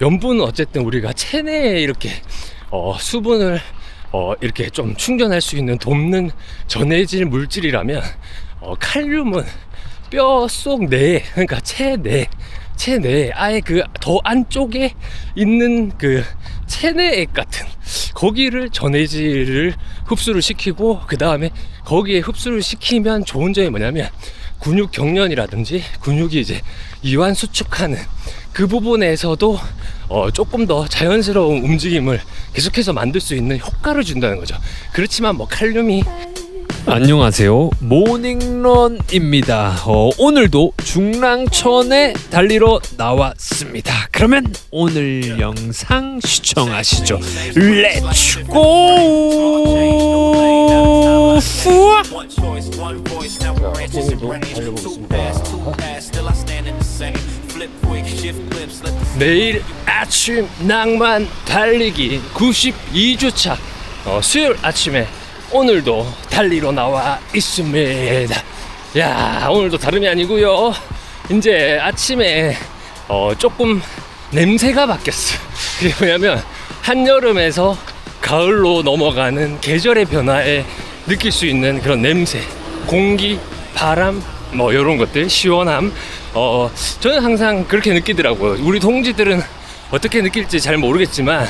염분은 어쨌든 우리가 체내에 이렇게 수분을 이렇게 좀 충전할 수 있는 돕는 전해질 물질이라면 칼륨은 뼈 속 내에, 그러니까 체내에 아예 그 더 안쪽에 있는 그 체내액 같은 거기를 전해질을 흡수를 시키고, 그 다음에 거기에 흡수를 시키면 좋은 점이 뭐냐면 근육 경련이라든지 근육이 이제 이완 수축하는 그 부분에서도 조금 더 자연스러운 움직임을 계속해서 만들 수 있는 효과를 준다는 거죠. 그렇지만 뭐 칼륨이 안녕하세요, 모닝런입니다. 오늘도 중랑천에 달리러 나왔습니다. 그러면 오늘 영상 시청하시죠. 렛츠고! 후아! 오늘도 달려보겠습니다. 매일 아침 낭만 달리기 92주차 수요일 아침에 오늘도 달리러 나와 있습니다. 야, 오늘도 다름이 아니고요, 이제 아침에 조금 냄새가 바뀌었어. 그게 뭐냐면 한여름에서 가을로 넘어가는 계절의 변화에 느낄 수 있는 그런 냄새, 공기, 바람, 뭐 이런 것들, 시원함. 저는 항상 그렇게 느끼더라고요. 우리 동지들은 어떻게 느낄지 잘 모르겠지만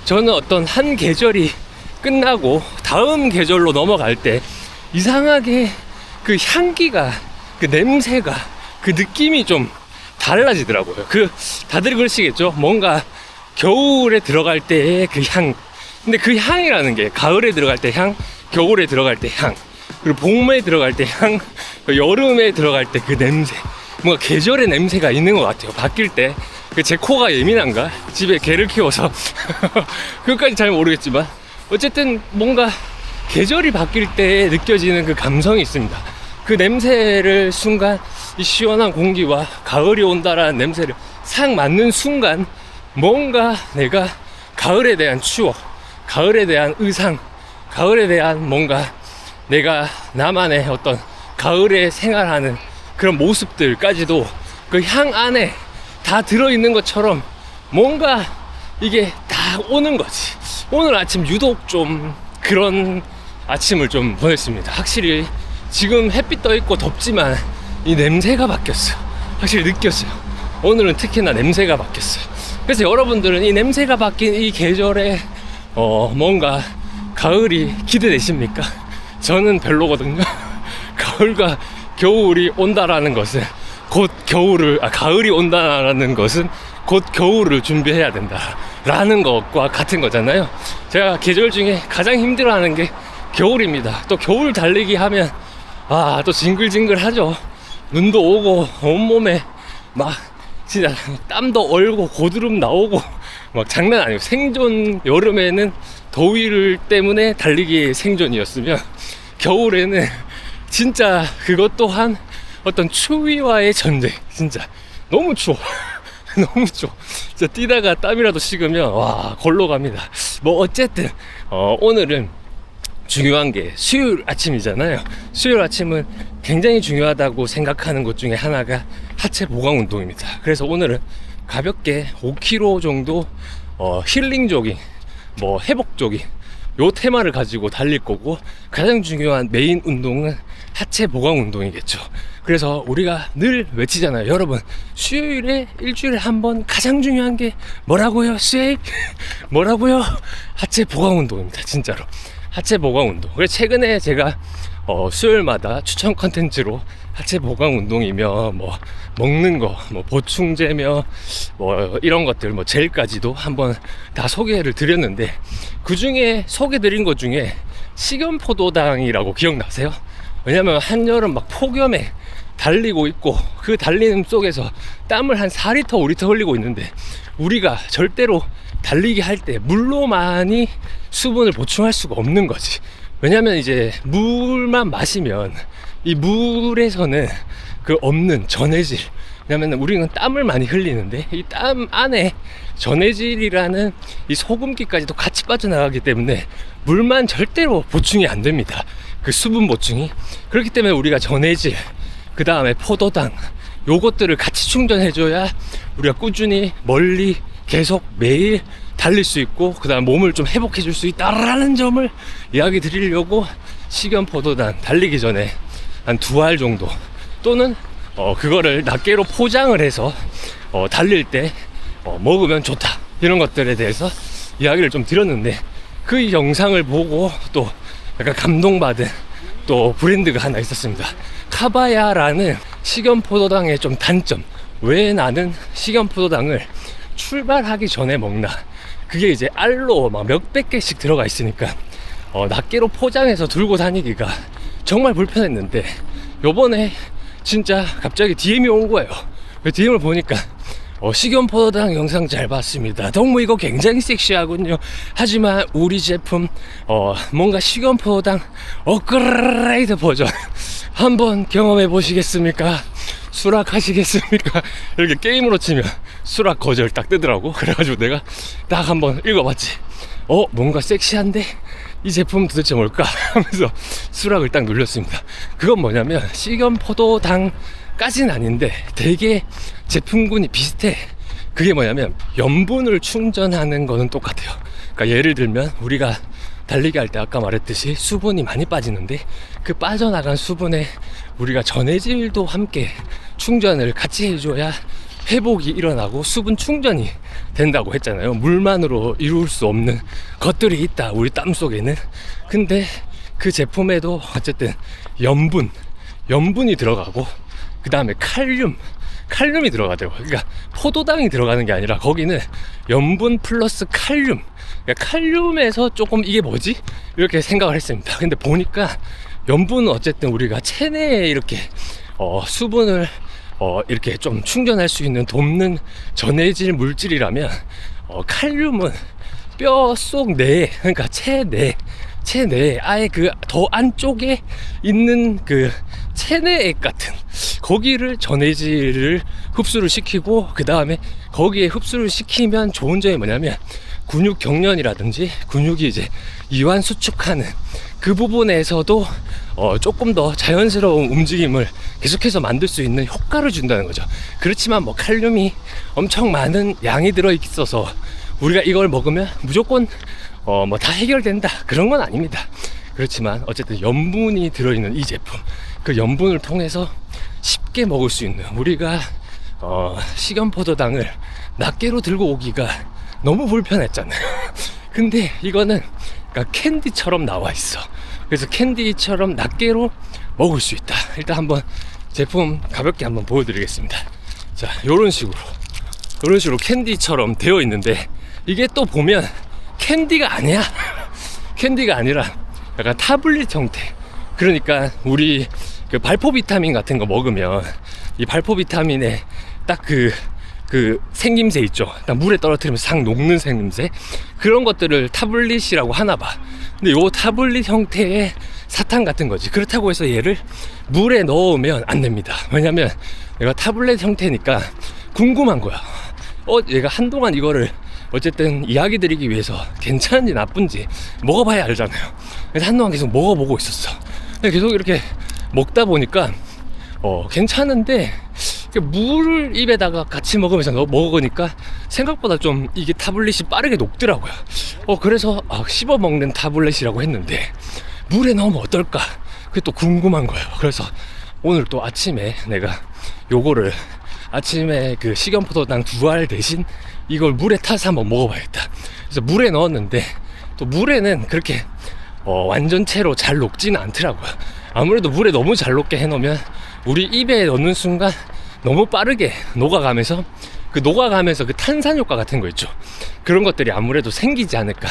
저는 어떤 한 계절이 끝나고 다음 계절로 넘어갈 때 이상하게 그 향기가, 그 냄새가, 그 느낌이 좀 달라지더라고요. 다들 그러시겠죠? 뭔가 겨울에 들어갈 때의 그 향, 근데 그 향이라는 게 가을에 들어갈 때 향, 겨울에 들어갈 때 향, 그리고 봄에 들어갈 때 향, 여름에 들어갈 때 그 냄새, 뭔가 계절의 냄새가 있는 것 같아요. 바뀔 때. 제 코가 예민한가? 집에 개를 키워서 그것까지 잘 모르겠지만 어쨌든 뭔가 계절이 바뀔 때 느껴지는 그 감성이 있습니다. 그 냄새를 순간 이 시원한 공기와 가을이 온다라는 냄새를 싹 맡는 순간 뭔가 내가 가을에 대한 추억, 가을에 대한 의상, 가을에 대한 뭔가 내가 나만의 어떤 가을에 생활하는 그런 모습들까지도 그 향 안에 다 들어있는 것처럼 뭔가 이게 다 오는 거지. 오늘 아침 유독 좀 그런 아침을 좀 보냈습니다. 확실히 지금 햇빛 떠있고 덥지만 이 냄새가 바뀌었어요. 확실히 느꼈어요. 오늘은 특히나 냄새가 바뀌었어요. 그래서 여러분들은 이 냄새가 바뀐 이 계절에 뭔가 가을이 기대되십니까? 저는 별로거든요. 가을과 겨울이 온다라는 것은 곧 가을이 온다라는 것은 곧 겨울을 준비해야 된다라는 것과 같은 거잖아요. 제가 계절 중에 가장 힘들어하는 게 겨울입니다. 또 겨울 달리기 하면 또 징글징글 하죠. 눈도 오고 온몸에 막 진짜 땀도 얼고 고드름 나오고 막 장난 아니에요. 생존, 여름에는 더위를 때문에 달리기 생존이었으면 겨울에는 진짜 그것 또한 어떤 추위와의 전쟁. 진짜 너무 추워. 너무 추워. 진짜 뛰다가 땀이라도 식으면 골로 갑니다. 뭐 어쨌든 오늘은 중요한 게 수요일 아침이잖아요. 수요일 아침은 굉장히 중요하다고 생각하는 것 중에 하나가 하체 보강 운동입니다. 그래서 오늘은 가볍게 5km 정도 힐링 조깅, 뭐 회복 조깅, 요 테마를 가지고 달릴 거고, 가장 중요한 메인 운동은 하체 보강 운동이겠죠. 그래서 우리가 늘 외치잖아요. 여러분, 수요일에 일주일에 한 번 가장 중요한 게 뭐라고요? 수요일? 뭐라고요? 하체 보강 운동입니다. 진짜로. 하체 보강 운동. 그래서 최근에 제가 수요일마다 추천 컨텐츠로 하체 보강 운동이며 뭐 먹는 거, 뭐 보충제며 뭐 이런 것들, 뭐 젤까지도 한번 다 소개를 드렸는데, 그 중에 소개드린 것 중에 식염포도당이라고 기억나세요? 왜냐면 한여름 막 폭염에 달리고 있고 그 달리는 속에서 땀을 한 4리터 5리터 흘리고 있는데, 우리가 절대로 달리기 할 때 물로만이 수분을 보충할 수가 없는 거지. 왜냐면 이제 물만 마시면 이 물에서는 그 없는 전해질, 왜냐면 우리는 땀을 많이 흘리는데 이 땀 안에 전해질이라는 이 소금기까지도 같이 빠져나가기 때문에 물만 절대로 보충이 안 됩니다. 그 수분 보충이. 그렇기 때문에 우리가 전해질, 그 다음에 포도당, 요것들을 같이 충전해줘야 우리가 꾸준히 멀리 계속 매일 달릴 수 있고 그다음 몸을 좀 회복해 줄 수 있다라는 점을 이야기 드리려고 식염포도당 달리기 전에 한 2알 정도 또는 그거를 낱개로 포장을 해서 달릴 때 먹으면 좋다 이런 것들에 대해서 이야기를 좀 드렸는데 그 영상을 보고 또 약간 감동받은 또 브랜드가 하나 있었습니다. 카바야라는 식염포도당의 좀 단점, 왜 나는 식염포도당을 출발하기 전에 먹나, 그게 이제 알로 막 몇백 개씩 들어가 있으니까 낱개로 포장해서 들고 다니기가 정말 불편했는데 요번에 진짜 갑자기 DM이 온 거예요. DM을 보니까 식염포도당 영상 잘 봤습니다. 너무 이거 굉장히 섹시하군요. 하지만 우리 제품 뭔가 식염포도당 업그레이드 버전 한번 경험해 보시겠습니까? 수락하시겠습니까? 이렇게 게임으로 치면 수락 거절 딱 뜨더라고. 그래가지고 내가 딱 한번 읽어봤지. 뭔가 섹시한데 이 제품 도대체 뭘까? 하면서 수락을 딱 눌렀습니다. 그건 뭐냐면 식염포도당까지는 아닌데 되게 제품군이 비슷해. 그게 뭐냐면 염분을 충전하는 거는 똑같아요. 그러니까 예를 들면 우리가 달리기 할 때 아까 말했듯이 수분이 많이 빠지는데 그 빠져나간 수분에 우리가 전해질도 함께 충전을 같이 해줘야 회복이 일어나고 수분 충전이 된다고 했잖아요. 물만으로 이룰 수 없는 것들이 있다, 우리 땀 속에는. 근데 그 제품에도 어쨌든 염분이 들어가고 그 다음에 칼륨이 들어가대요. 그러니까 포도당이 들어가는 게 아니라 거기는 염분 플러스 칼륨, 그러니까 칼륨에서 조금 이게 뭐지? 이렇게 생각을 했습니다. 근데 보니까 염분은 어쨌든 우리가 체내에 이렇게 수분을 이렇게 좀 충전할 수 있는 돕는 전해질 물질이라면 칼륨은 뼈 속 내에, 그러니까 체내에 아예 그 더 안쪽에 있는 그 체내액 같은 거기를 전해질을 흡수를 시키고 그 다음에 거기에 흡수를 시키면 좋은 점이 뭐냐면 근육 경련이라든지 근육이 이제 이완 수축하는 그 부분에서도 조금 더 자연스러운 움직임을 계속해서 만들 수 있는 효과를 준다는 거죠. 그렇지만 뭐 칼륨이 엄청 많은 양이 들어있어서 우리가 이걸 먹으면 무조건 뭐 다 해결된다 그런 건 아닙니다. 그렇지만 어쨌든 염분이 들어있는 이 제품, 그 염분을 통해서 쉽게 먹을 수 있는, 우리가 식염포도당을 낱개로 들고 오기가 너무 불편했잖아요. 근데 이거는 그러니까 캔디처럼 나와 있어. 그래서 캔디처럼 낱개로 먹을 수 있다. 일단 한번 제품 가볍게 한번 보여드리겠습니다. 자, 요런 식으로 캔디처럼 되어 있는데 이게 또 보면 캔디가 아니야. 캔디가 아니라 약간 타블릿 형태. 그러니까 우리 그 발포 비타민 같은 거 먹으면 이 발포 비타민에 딱 그 생김새 있죠. 딱 물에 떨어뜨리면 싹 녹는 생김새, 그런 것들을 타블릿이라고 하나 봐. 근데 요 타블릿 형태의 사탕 같은 거지. 그렇다고 해서 얘를 물에 넣으면 안 됩니다. 왜냐면 얘가 타블릿 형태니까 궁금한 거야. 얘가 한동안 이거를 어쨌든 이야기 드리기 위해서 괜찮은지 나쁜지 먹어봐야 알잖아요. 그래서 한동안 계속 먹어보고 있었어. 계속 이렇게 먹다 보니까 괜찮은데 물 입에다가 같이 먹으면서 먹으니까 생각보다 좀 이게 타블렛이 빠르게 녹더라고요. 그래서 씹어 먹는 타블렛이라고 했는데 물에 넣으면 어떨까? 그게 또 궁금한 거예요. 그래서 오늘 또 아침에 내가 요거를 아침에 그 식염포도당 2알 대신 이걸 물에 타서 한번 먹어봐야겠다. 그래서 물에 넣었는데 또 물에는 그렇게 완전체로 잘 녹지는 않더라고요. 아무래도 물에 너무 잘 녹게 해놓으면 우리 입에 넣는 순간 너무 빠르게 녹아가면서 그 탄산 효과 같은 거 있죠. 그런 것들이 아무래도 생기지 않을까,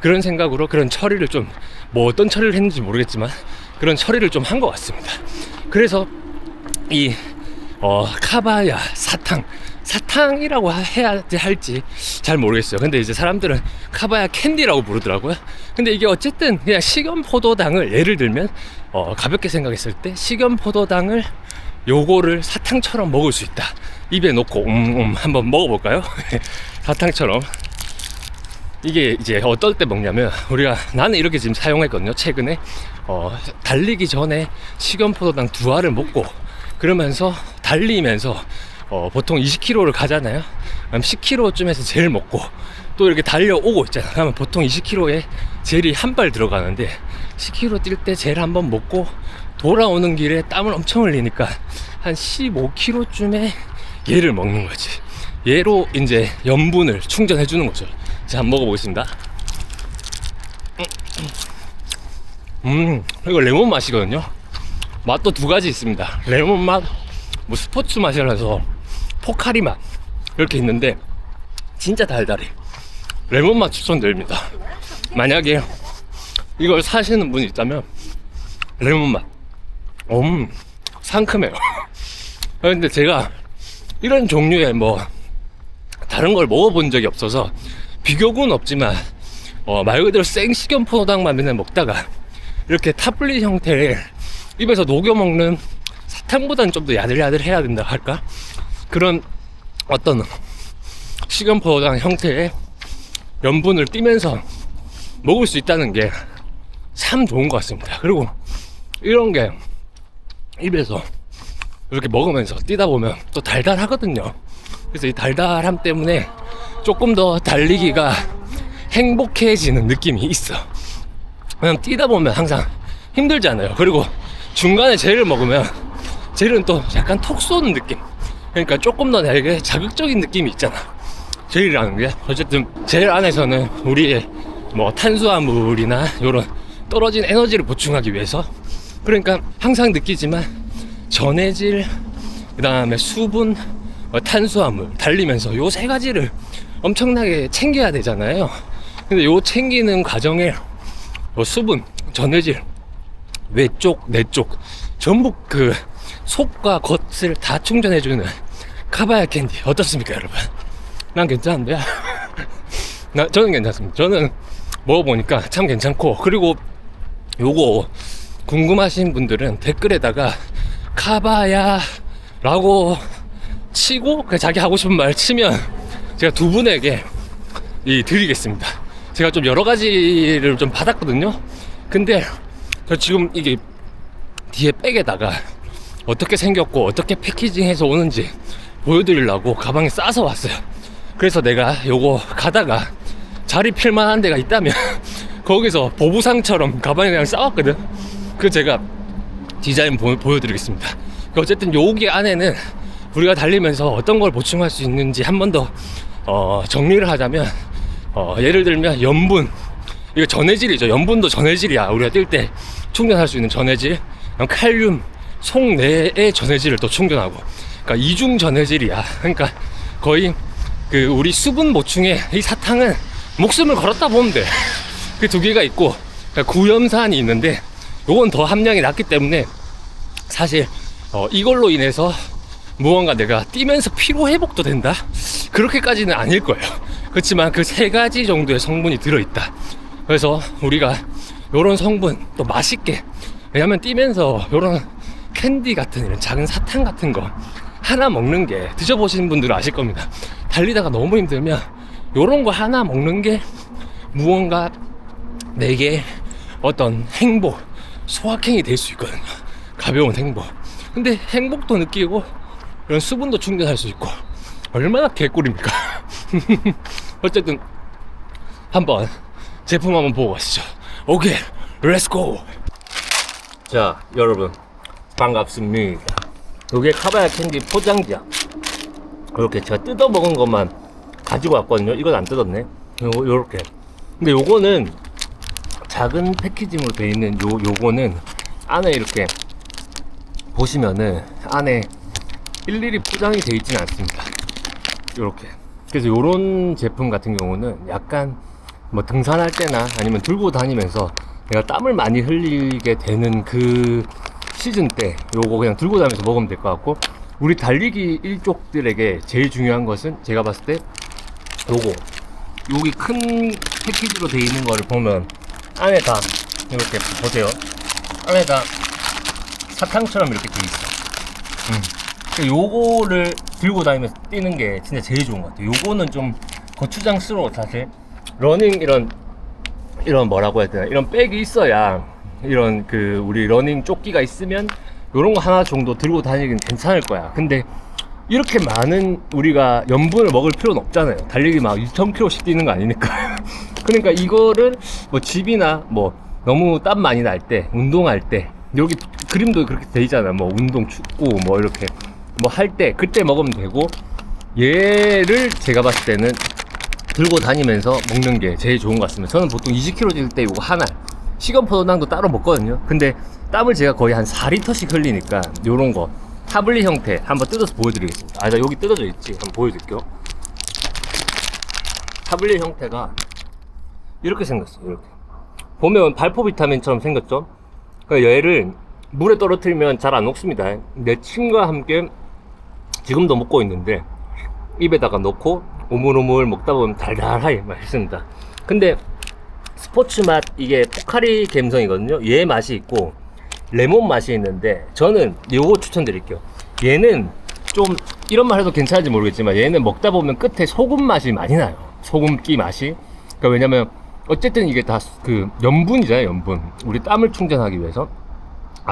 그런 생각으로 그런 처리를 좀, 뭐 어떤 처리를 했는지 모르겠지만 그런 처리를 좀 한 것 같습니다. 그래서 이 카바야 사탕이라고 해야 할지 잘 모르겠어요. 근데 이제 사람들은 카바야 캔디라고 부르더라고요. 근데 이게 어쨌든 그냥 식염포도당을, 예를 들면 가볍게 생각했을 때 식염포도당을 요거를 사탕처럼 먹을 수 있다. 입에 넣고 한번 먹어볼까요? 사탕처럼. 이게 이제 어떨 때 먹냐면, 나는 이렇게 지금 사용했거든요. 최근에 달리기 전에 식염포도당 2알을 먹고 그러면서 달리면서 보통 20km를 가잖아요. 그럼 10km쯤에서 젤 먹고 또 이렇게 달려오고 있잖아요. 그러면 보통 20km에 젤이 한 발 들어가는데 10km 뛸 때 젤 한번 먹고 돌아오는 길에 땀을 엄청 흘리니까 한 15km쯤에 얘를 먹는 거지. 얘로 이제 염분을 충전해 주는 거죠. 자, 한번 먹어보겠습니다. 이거 레몬 맛이거든요. 맛도 두 가지 있습니다. 레몬 맛, 뭐 스포츠 맛이라서 포카리 맛 이렇게 있는데 진짜 달달해. 레몬 맛 추천드립니다. 만약에 이걸 사시는 분이 있다면 레몬 맛 상큼해요. 근데 제가 이런 종류의 뭐 다른 걸 먹어본 적이 없어서 비교군 없지만 말 그대로 생식염 포도당만 맨날 먹다가 이렇게 타블릿 형태의 입에서 녹여 먹는 사탕보다는 좀 더 야들야들해야 된다 할까? 그런 어떤 식염포도당 형태의 염분을 띠면서 먹을 수 있다는 게 참 좋은 것 같습니다. 그리고 이런 게 입에서 이렇게 먹으면서 뛰다 보면 또 달달하거든요. 그래서 이 달달함 때문에 조금 더 달리기가 행복해지는 느낌이 있어. 왜냐면 뛰다 보면 항상 힘들잖아요. 그리고 중간에 젤을 먹으면 젤은 또 약간 톡 쏘는 느낌. 그러니까 조금 더 나에게 자극적인 느낌이 있잖아. 젤이라는 게. 어쨌든 젤 안에서는 우리의 뭐 탄수화물이나 이런 떨어진 에너지를 보충하기 위해서, 그러니까 항상 느끼지만 전해질, 그 다음에 수분, 탄수화물, 달리면서 요 세 가지를 엄청나게 챙겨야 되잖아요. 근데 요 챙기는 과정에 수분, 전해질, 외쪽, 내쪽 전부 그 속과 겉을 다 충전해주는 카바야 캔디 어떻습니까, 여러분? 난 괜찮은데요. 저는 괜찮습니다. 저는 먹어보니까 참 괜찮고, 그리고 요거 궁금하신 분들은 댓글에다가 카바야 라고 치고 그냥 자기 하고 싶은 말 치면 제가 두 분에게 드리겠습니다. 제가 좀 여러 가지를 좀 받았거든요. 근데 저 지금 이게 뒤에 백에다가 어떻게 생겼고 어떻게 패키징해서 오는지 보여드리려고 가방에 싸서 왔어요. 그래서 내가 요거 가다가 자리 필만한 데가 있다면 거기서 보부상처럼 가방에 그냥 싸왔거든. 그 제가 디자인 보여드리겠습니다. 어쨌든 여기 안에는 우리가 달리면서 어떤 걸 보충할 수 있는지 한 번 더 정리를 하자면, 예를 들면 염분, 이거 전해질이죠. 염분도 전해질이야. 우리가 뛸 때 충전할 수 있는 전해질. 칼륨, 속 내의 전해질을 또 충전하고, 그러니까 이중 전해질이야. 그러니까 거의 그 우리 수분 보충에 이 사탕은 목숨을 걸었다 보면 돼. 그 두 개가 있고, 그러니까 구염산이 있는데 요건 더 함량이 낮기 때문에 사실 이걸로 인해서 무언가 내가 뛰면서 피로 회복도 된다? 그렇게까지는 아닐 거예요. 그렇지만 그 세 가지 정도의 성분이 들어있다. 그래서 우리가 요런 성분 또 맛있게, 왜냐면 뛰면서 요런 캔디 같은 이런 작은 사탕 같은 거 하나 먹는 게, 드셔보신 분들은 아실 겁니다. 달리다가 너무 힘들면 요런 거 하나 먹는 게 무언가 내게 어떤 행복, 소확행이 될 수 있거든요. 가벼운 행복. 근데 행복도 느끼고 이런 수분도 충전할 수 있고 얼마나 개꿀입니까? 어쨌든 한번 제품 한번 보고 가시죠. 오케이, 렛츠고. 자, 여러분 반갑습니다. 요게 카바야 캔디 포장지야. 이렇게 제가 뜯어 먹은 것만 가지고 왔거든요. 이건 안 뜯었네. 요렇게. 근데 요거는 작은 패키징으로 되어 있는 요거는 안에 이렇게 보시면은 안에 일일이 포장이 되어 있지는 않습니다. 요렇게. 그래서 요런 제품 같은 경우는 약간 뭐 등산할 때나 아니면 들고 다니면서 내가 땀을 많이 흘리게 되는 그 시즌 때 요거 그냥 들고 다니면서 먹으면 될 것 같고, 우리 달리기 일족들에게 제일 중요한 것은 제가 봤을 때 요거, 여기 큰 패키지로 되어 있는 거를 보면 안에다 이렇게 보세요. 안에다 사탕처럼 이렇게 되어 있어. 요거를 들고 다니면서 뛰는 게 진짜 제일 좋은 것 같아요. 요거는 좀 거추장스러워. 사실 러닝 이런 뭐라고 해야 되나, 이런 백이 있어야, 이런 그 우리 러닝 조끼가 있으면 요런 거 하나 정도 들고 다니긴 괜찮을 거야. 근데 이렇게 많은 우리가 염분을 먹을 필요는 없잖아요. 달리기 막 2,000km씩 뛰는 거 아니니까. 그러니까 이거를 뭐 집이나 뭐 너무 땀 많이 날 때, 운동할 때, 여기 그림도 그렇게 돼 있잖아요. 뭐 운동, 축구, 뭐 이렇게 뭐 할 때, 그때 먹으면 되고, 얘를 제가 봤을 때는 들고 다니면서 먹는 게 제일 좋은 것 같습니다. 저는 보통 20km 뛸 때 이거 하나, 식염포도당도 따로 먹거든요. 근데 땀을 제가 거의 한 4리터씩 흘리니까 요런 거 타블릿 형태 한번 뜯어서 보여드리겠습니다. 나 여기 뜯어져 있지? 한번 보여드릴게요. 타블릿 형태가 이렇게 생겼어요. 이렇게 보면 발포 비타민처럼 생겼죠. 그러니까 얘를 물에 떨어뜨리면 잘 안 녹습니다. 내 침과 함께 지금도 먹고 있는데 입에다가 넣고 오물오물 먹다 보면 달달하게 맛있습니다. 근데 스포츠 맛, 이게 포카리 감성이거든요. 얘 맛이 있고 레몬 맛이 있는데 저는 요거 추천드릴게요. 얘는 좀 이런 말 해도 괜찮은지 모르겠지만 얘는 먹다 보면 끝에 소금 맛이 많이 나요. 소금기 맛이. 그러니까 왜냐면 어쨌든 이게 다 그 염분이잖아요. 염분. 우리 땀을 충전하기 위해서,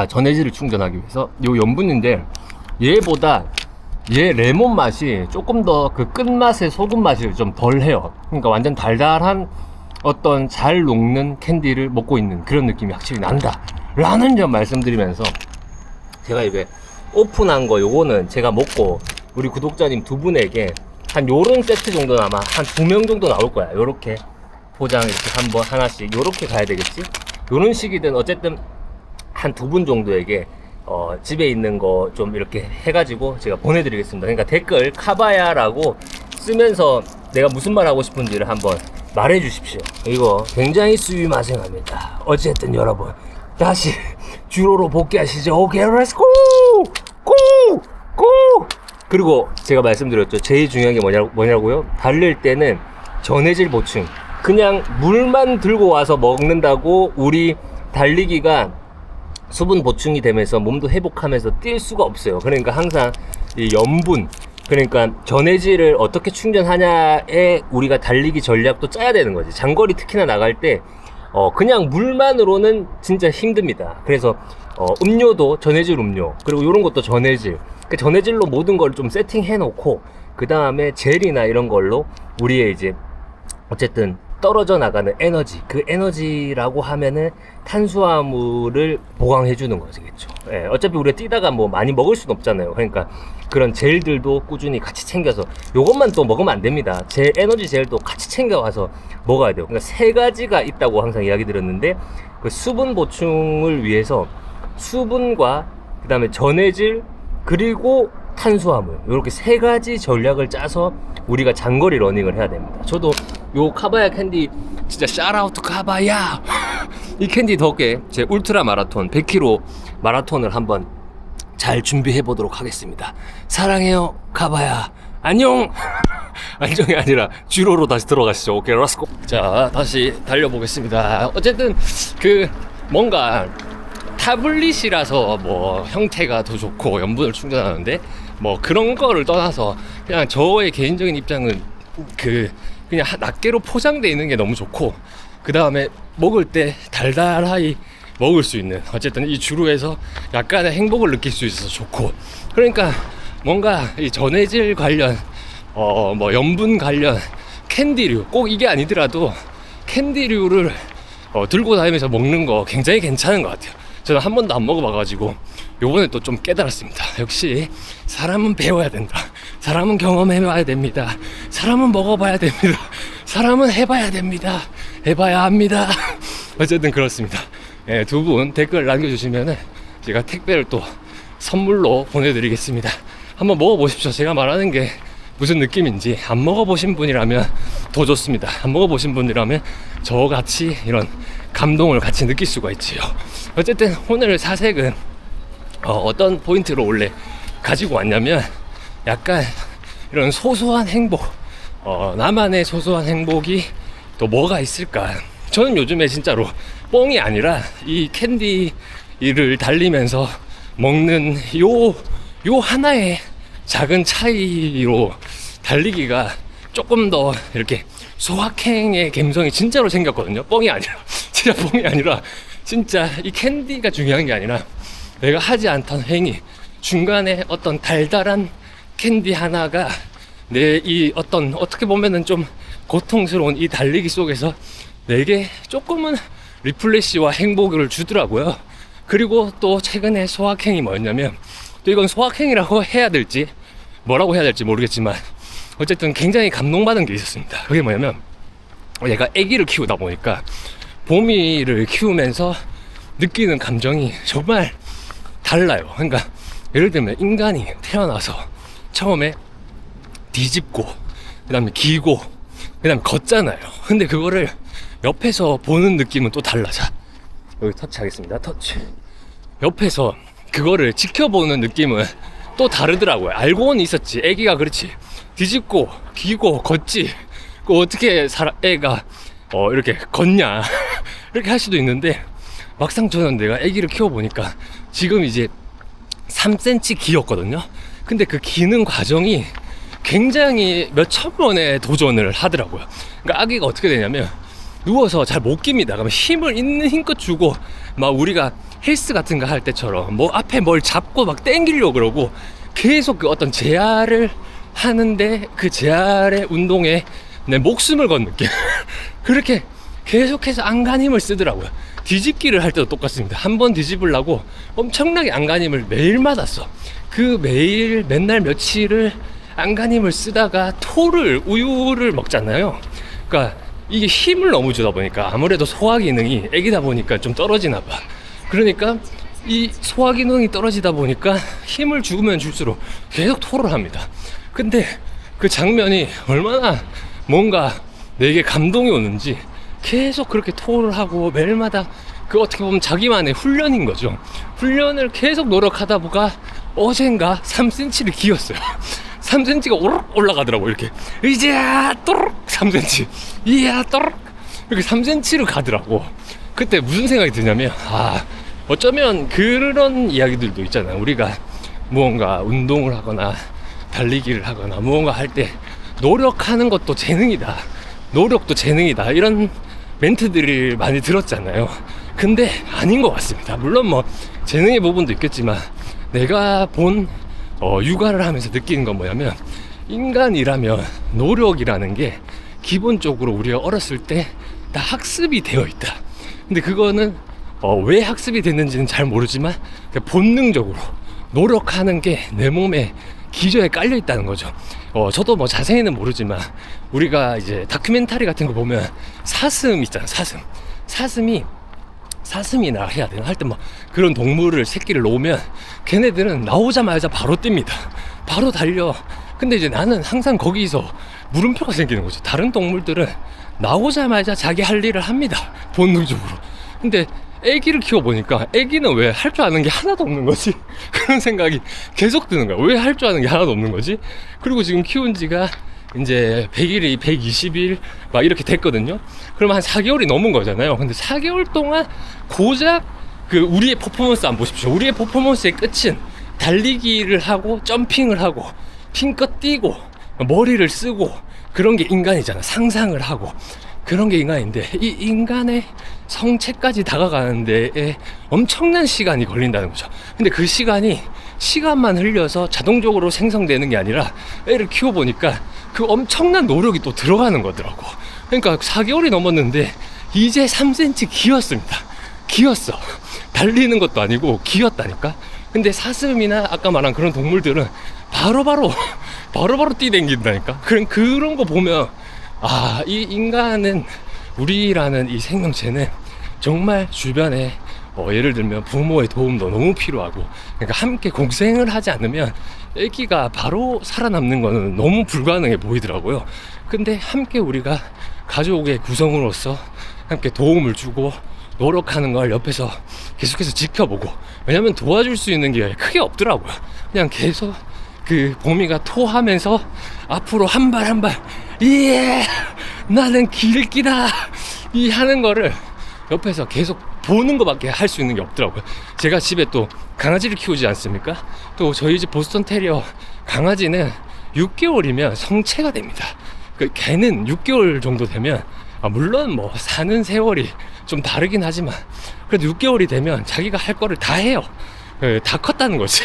전해질을 충전하기 위해서 요 염분인데, 얘보다 얘 레몬 맛이 조금 더 그 끝맛의 소금 맛이 좀 덜 해요. 그러니까 완전 달달한 어떤 잘 녹는 캔디를 먹고 있는 그런 느낌이 확실히 난다 라는 점 말씀드리면서, 제가 이게 오픈한 거 요거는 제가 먹고 우리 구독자님 두 분에게 한 요런 세트 정도는 아마 한 2명 정도 나올 거야. 요렇게 포장 이렇게 한번 하나씩 요렇게 가야 되겠지? 요런 식이든 어쨌든 한 2분 정도에게 집에 있는 거 좀 이렇게 해가지고 제가 보내드리겠습니다. 그러니까 댓글 카바야라고 쓰면서 내가 무슨 말 하고 싶은지를 한번 말해 주십시오. 이거 굉장히 수위마생합니다. 어쨌든 여러분 다시 주로로 복귀하시죠. 오케이, 렛츠고! 고! 고! 그리고 제가 말씀드렸죠. 제일 중요한 게 뭐냐고요? 달릴 때는 전해질 보충. 그냥 물만 들고 와서 먹는다고 우리 달리기가 수분 보충이 되면서 몸도 회복하면서 뛸 수가 없어요. 그러니까 항상 이 염분, 그러니까 전해질을 어떻게 충전하냐에 우리가 달리기 전략도 짜야 되는 거지. 장거리 특히나 나갈 때 그냥 물만으로는 진짜 힘듭니다. 그래서 음료도 전해질 음료, 그리고 이런 것도 전해질, 그 전해질로 모든 걸 좀 세팅해 놓고 그 다음에 젤이나 이런 걸로 우리의 이제 어쨌든 떨어져 나가는 에너지, 그 에너지라고 하면은 탄수화물을 보강해 주는 거겠죠. 예, 어차피 우리가 뛰다가 뭐 많이 먹을 수는 없잖아요. 그러니까 그런 젤들도 꾸준히 같이 챙겨서, 요것만 또 먹으면 안 됩니다. 에너지 젤도 같이 챙겨가서 먹어야 돼요. 그러니까 3가지가 있다고 항상 이야기 드렸는데, 그 수분 보충을 위해서 수분과 그 다음에 전해질 그리고 탄수화물, 이렇게 3가지 전략을 짜서 우리가 장거리 러닝을 해야 됩니다. 저도 요 카바야 캔디 진짜 샤라우트 카바야 이 캔디 덕에 제 울트라 마라톤 100km 마라톤을 한번 잘 준비해 보도록 하겠습니다. 사랑해요 카바야. 안녕. 안녕이 아니라 주로로 다시 들어가시죠. 오케이, 렛츠고. 자, 다시 달려보겠습니다. 어쨌든 그 뭔가 타블릿이라서 뭐 형태가 더 좋고 염분을 충전하는데 뭐 그런 거를 떠나서 그냥 저의 개인적인 입장은 그냥 낱개로 포장되어 있는 게 너무 좋고, 그 다음에 먹을 때 달달하게 먹을 수 있는, 어쨌든 이 주루에서 약간의 행복을 느낄 수 있어서 좋고, 그러니까 뭔가 이 전해질 관련 뭐 염분 관련 캔디류, 꼭 이게 아니더라도 캔디류를 들고 다니면서 먹는 거 굉장히 괜찮은 것 같아요. 저는 한 번도 안 먹어봐가지고 요번에 또 좀 깨달았습니다. 역시 사람은 배워야 된다. 사람은 경험해봐야 됩니다. 사람은 먹어봐야 됩니다. 사람은 해봐야 됩니다. 해봐야 합니다. 어쨌든 그렇습니다. 예, 2분 댓글 남겨주시면은 제가 택배를 또 선물로 보내드리겠습니다. 한번 먹어보십시오. 제가 말하는 게 무슨 느낌인지 안 먹어보신 분이라면 더 좋습니다. 안 먹어보신 분이라면 저같이 이런 감동을 같이 느낄 수가 있지요. 어쨌든 오늘 사색은 어떤 포인트로 원래 가지고 왔냐면, 약간 이런 소소한 행복, 나만의 소소한 행복이 또 뭐가 있을까. 저는 요즘에 진짜로 뻥이 아니라 이 캔디를 달리면서 먹는 요 하나의 작은 차이로 달리기가 조금 더 이렇게 소확행의 감성이 진짜로 생겼거든요. 뻥이 아니라 진짜 뻥이 아니라 진짜 이 캔디가 중요한 게 아니라 내가 하지 않던 행위, 중간에 어떤 달달한 캔디 하나가 내 이 어떻게 보면은 좀 고통스러운 이 달리기 속에서 내게 조금은 리플레시와 행복을 주더라고요. 그리고 또 최근에 소확행이 뭐였냐면, 또 이건 소확행이라고 해야 될지 뭐라고 해야 될지 모르겠지만 어쨌든 굉장히 감동받은 게 있었습니다. 그게 뭐냐면, 얘가 아기를 키우다 보니까 보미를 키우면서 느끼는 감정이 정말 달라요. 그러니까 예를 들면 인간이 태어나서 처음에 뒤집고 그 다음에 기고 그 다음에 걷잖아요. 근데 그거를 옆에서 보는 느낌은 또 달라. 자, 여기 터치하겠습니다. 터치. 옆에서 그거를 지켜보는 느낌은 또 다르더라고요. 알고는 있었지. 애기가 그렇지, 뒤집고 기고 걷지, 그 어떻게 애가 이렇게 걷냐 이렇게 할 수도 있는데, 막상 저는 내가 애기를 키워보니까 지금 이제 3cm 기었거든요. 근데 그 기는 과정이 굉장히 몇천 번의 도전을 하더라고요. 그러니까 아기가 어떻게 되냐면, 누워서 잘 못 깁니다. 그러면 힘을 있는 힘껏 주고, 막 우리가 헬스 같은 거 할 때처럼 뭐 앞에 뭘 잡고 막 당기려고 그러고, 계속 그 어떤 재활을 하는데 그 재활의 운동에 내 목숨을 건 느낌 그렇게 계속해서 안간힘을 쓰더라고요. 뒤집기를 할 때도 똑같습니다. 한 번 뒤집으려고 엄청나게 안간힘을 매일마다 써. 그 매일 맨날 며칠을 안간힘을 쓰다가 우유를 먹잖아요. 그러니까 이게 힘을 너무 주다 보니까 아무래도 소화 기능이 애기다 보니까 좀 떨어지나 봐. 그러니까 이 소화 기능이 떨어지다 보니까 힘을 주면 줄수록 계속 토를 합니다. 근데 그 장면이 얼마나 뭔가 내게 감동이 오는지, 계속 그렇게 토를 하고 매일마다 그 어떻게 보면 자기만의 훈련인 거죠. 훈련을 계속 노력하다 보가 어젠가 3cm를 기었어요. 3cm가 오르륵 올라가더라고. 이렇게 이제 또르륵 3cm, 이야 또르륵 이렇게 3cm를 가더라고. 그때 무슨 생각이 드냐면, 어쩌면 그런 이야기들도 있잖아요. 우리가 무언가 운동을 하거나 달리기를 하거나 무언가 할 때 노력하는 것도 재능이다, 노력도 재능이다, 이런 멘트들을 많이 들었잖아요. 근데 아닌 것 같습니다. 물론 뭐 재능의 부분도 있겠지만, 내가 본 육아를 하면서 느끼는 건 뭐냐면, 인간이라면 노력이라는 게 기본적으로 우리가 어렸을 때 다 학습이 되어 있다. 근데 그거는 왜 학습이 됐는지는 잘 모르지만 본능적으로 노력하는 게 내 몸에 기저에 깔려 있다는 거죠. 저도 뭐 자세히는 모르지만 우리가 이제 다큐멘터리 같은 거 보면 사슴 있잖아. 사슴이나 해야 되나 할 때 뭐 그런 동물을 새끼를 놓으면 걔네들은 나오자마자 바로 뜁니다. 바로 달려. 근데 이제 나는 항상 거기서 물음표가 생기는 거죠. 다른 동물들은 나오자마자 자기 할 일을 합니다, 본능적으로. 근데 애기를 키워보니까 애기는 왜 할 줄 아는 게 하나도 없는 거지? 그런 생각이 계속 드는 거야. 왜 할 줄 아는 게 하나도 없는 거지? 그리고 지금 키운 지가 이제 100일이 120일 막 이렇게 됐거든요. 그러면 한 4개월이 넘은 거잖아요. 근데 4개월 동안 고작 그 우리의 퍼포먼스 안 보십시오. 우리의 퍼포먼스의 끝은 달리기를 하고 점핑을 하고 힘껏 뛰고 머리를 쓰고 그런 게 인간이잖아. 상상을 하고 그런 게 인간인데, 이 인간의 성체까지 다가가는 데에 엄청난 시간이 걸린다는 거죠. 근데 그 시간만 흘려서 자동적으로 생성되는 게 아니라, 애를 키워보니까 그 엄청난 노력이 또 들어가는 거더라고. 그러니까 4개월이 넘었는데 이제 3cm 기었습니다. 기었어. 달리는 것도 아니고 기었다니까. 근데 사슴이나 아까 말한 그런 동물들은 바로바로 뛰댕긴다니까. 그런 거 보면, 이 인간은, 우리라는 이 생명체는 정말 주변에 예를 들면 부모의 도움도 너무 필요하고, 그러니까 함께 공생을 하지 않으면 애기가 바로 살아남는 거는 너무 불가능해 보이더라고요. 근데 함께 우리가 가족의 구성으로서 함께 도움을 주고 노력하는 걸 옆에서 계속해서 지켜보고, 왜냐면 도와줄 수 있는 게 크게 없더라고요. 그냥 계속 그 보미가 토하면서 앞으로 한 발 한 발, 예, 나는 길기다, 이 하는 거를 옆에서 계속 보는 것밖에 할 수 있는 게 없더라고요. 제가 집에 또 강아지를 키우지 않습니까? 또 저희 집 보스턴 테리어 강아지는 6개월이면 성체가 됩니다. 그 걔는 6개월 정도 되면, 물론 뭐 사는 세월이 좀 다르긴 하지만 그래도 6개월이 되면 자기가 할 거를 다 해요. 다 컸다는 거지.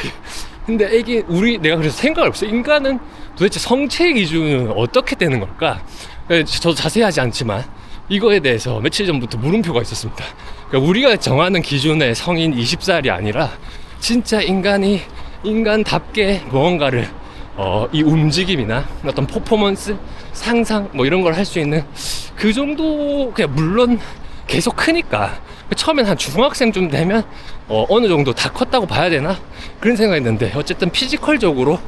근데 내가 그래서 생각을 해봤어요. 인간은 도대체 성체 기준은 어떻게 되는 걸까? 저도 자세하지 않지만 이거에 대해서 며칠 전부터 물음표가 있었습니다. 그러니까 우리가 정하는 기준의 성인 20살이 아니라 진짜 인간답게 무언가를 이 움직임이나 어떤 퍼포먼스, 상상 뭐 이런 걸 할 수 있는 그 정도, 그냥 물론 계속 크니까 처음엔 한 중학생쯤 되면 어느 정도 다 컸다고 봐야 되나 그런 생각했는데 어쨌든 피지컬적으로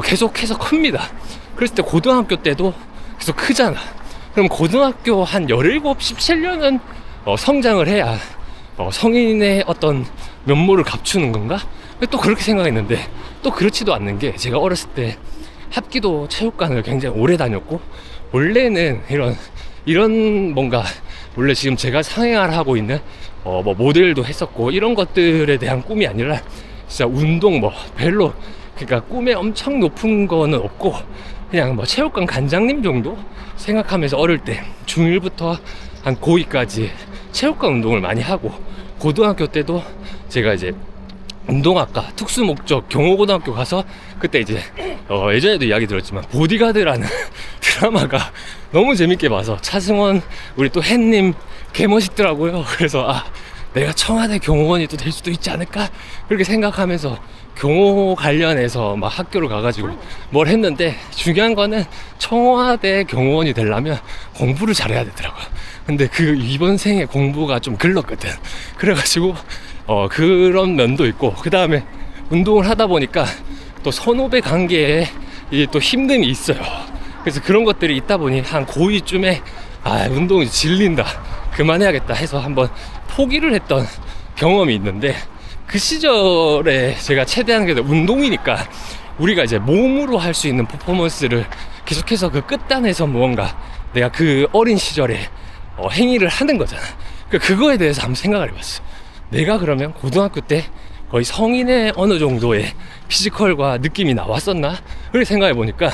계속해서 큽니다. 그랬을 때 고등학교 때도 계속 크잖아. 그럼 고등학교 한 17, 17년은 성장을 해야 성인의 어떤 면모를 갖추는 건가? 또 그렇게 생각했는데 또 그렇지도 않는 게, 제가 어렸을 때 합기도 체육관을 굉장히 오래 다녔고, 원래는 이런 뭔가 원래 지금 제가 상행을 하고 있는 뭐 모델도 했었고 이런 것들에 대한 꿈이 아니라 진짜 운동 뭐 별로, 그러니까 꿈에 엄청 높은 거는 없고 그냥 뭐 체육관 관장님 정도 생각하면서 어릴 때 중1부터 한 고2까지 체육관 운동을 많이 하고, 고등학교 때도 제가 이제 운동학과 특수목적 경호고등학교 가서 그때 이제 예전에도 이야기 들었지만 보디가드라는 드라마가 너무 재밌게 봐서, 차승원 우리 또 햇님 개멋있더라고요. 그래서 내가 청와대 경호원이 또 될 수도 있지 않을까 그렇게 생각하면서 경호 관련해서 막 학교를 가가지고 뭘 했는데, 중요한 거는 청와대 경호원이 되려면 공부를 잘해야 되더라고요. 근데 이번 생에 공부가 좀 글렀거든. 그래가지고 그런 면도 있고, 그 다음에 운동을 하다 보니까 또 선후배 관계에 또 힘듦이 있어요. 그래서 그런 것들이 있다 보니 한 고2쯤에 운동이 질린다, 그만해야겠다 해서 한번 포기를 했던 경험이 있는데, 그 시절에 제가 최대한 운동이니까 우리가 이제 몸으로 할 수 있는 퍼포먼스를 계속해서 그 끝단에서 무언가 내가 그 어린 시절에 행위를 하는 거잖아. 그거에 대해서 한번 생각을 해봤어. 내가 그러면 고등학교 때 거의 성인의 어느 정도의 피지컬과 느낌이 나왔었나? 그렇게 생각해 보니까,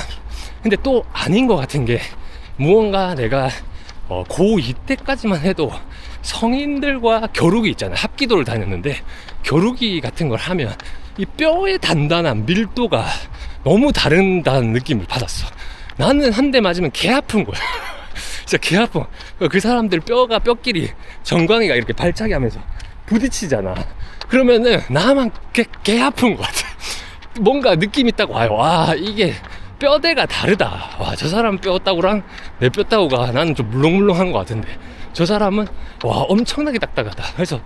근데 또 아닌 것 같은 게, 무언가 내가 고2 때까지만 해도 성인들과 겨루기 있잖아요. 합기도를 다녔는데 겨루기 같은 걸 하면 이 뼈의 단단한 밀도가 너무 다른다는 느낌을 받았어. 나는 한 대 맞으면 개 아픈 거야. 진짜 개 아파. 그 사람들 뼈끼리 정강이가 이렇게 발차기 하면서 부딪히잖아. 그러면은 나만 개 아픈 것 같아. 뭔가 느낌이 딱 와요. 와, 이게 뼈대가 다르다. 와, 저 사람 뼈다구랑 내 뼈다구가 나는 좀 물렁물렁한 것 같은데 저 사람은 와, 엄청나게 딱딱하다. 그래서